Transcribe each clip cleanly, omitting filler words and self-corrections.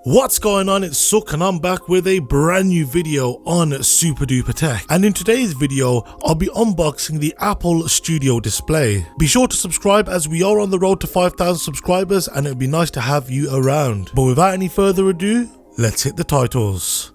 What's going on, it's Suk and I'm back with a brand new video on SuperDuprTech, and in today's video I'll be unboxing the Apple Studio Display. Be sure to subscribe as we are on the road to 5,000 subscribers and it'd be nice to have you around. But without any further ado, let's hit the titles.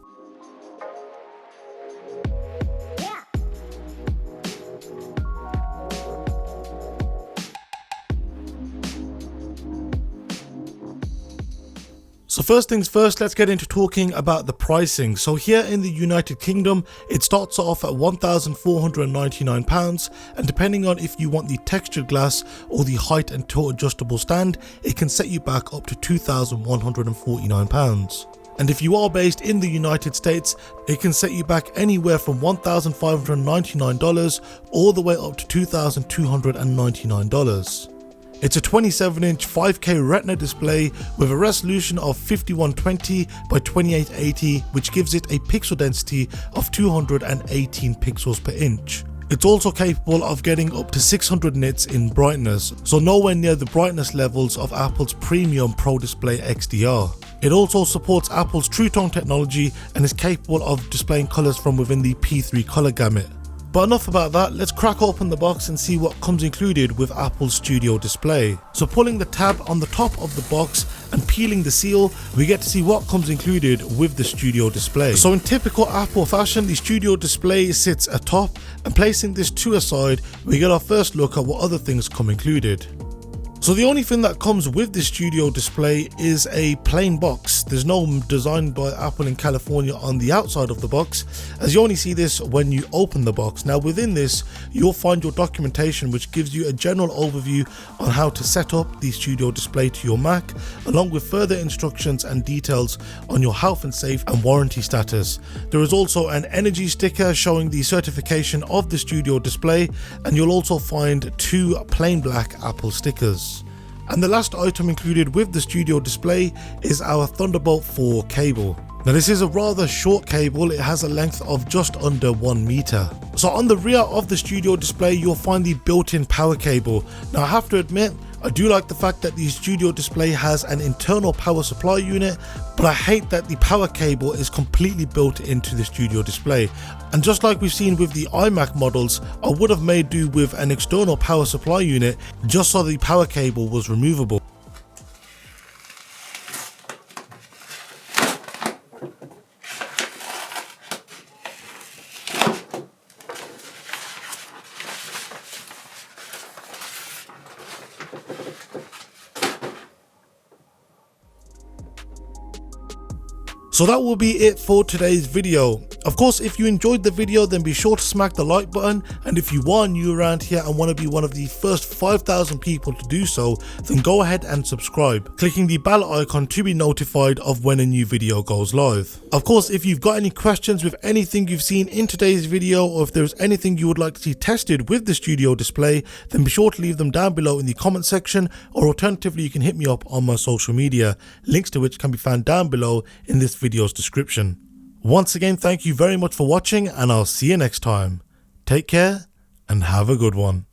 So first things first, let's get into talking about the pricing. So here in the United Kingdom, it starts off at £1,499, and depending on if you want the textured glass or the height and tilt adjustable stand, it can set you back up to £2,149. And if you are based in the United States, it can set you back anywhere from $1,599 all the way up to $2,299. It's a 27-inch 5K Retina display with a resolution of 5120 by 2880, which gives it a pixel density of 218 pixels per inch. It's also capable of getting up to 600 nits in brightness, so nowhere near the brightness levels of Apple's premium Pro Display XDR. It also supports Apple's True Tone technology and is capable of displaying colours from within the P3 colour gamut. But enough about that, let's crack open the box and see what comes included with Apple's Studio Display. So pulling the tab on the top of the box and peeling the seal, we get to see what comes included with the Studio Display. So in typical Apple fashion, the Studio Display sits atop, and placing this to a side, we get our first look at what other things come included. So the only thing that comes with the Studio Display is a plain box. There's no design by Apple in California on the outside of the box, as you only see this when you open the box. Now within this, you'll find your documentation which gives you a general overview on how to set up the Studio Display to your Mac, along with further instructions and details on your health and safe and warranty status. There is also an energy sticker showing the certification of the Studio Display, and you'll also find two plain black Apple stickers. And the last item included with the Studio Display is our Thunderbolt 4 cable. Now this is a rather short cable, it has a length of just under 1 meter. So on the rear of the Studio Display you'll find the built-in power cable. Now I have to admit, I do like the fact that the Studio Display has an internal power supply unit, but I hate that the power cable is completely built into the Studio Display. And just like we've seen with the iMac models, I would have made do with an external power supply unit just so the power cable was removable. So that will be it for today's video. Of course, if you enjoyed the video, then be sure to smack the like button, and if you are new around here and want to be one of the first 5,000 people to do so, then go ahead and subscribe, clicking the bell icon to be notified of when a new video goes live. Of course, if you've got any questions with anything you've seen in today's video, or if there's anything you would like to see tested with the Studio Display, then be sure to leave them down below in the comment section, or alternatively you can hit me up on my social media, links to which can be found down below in this video's description. Once again, thank you very much for watching, and I'll see you next time. Take care and have a good one.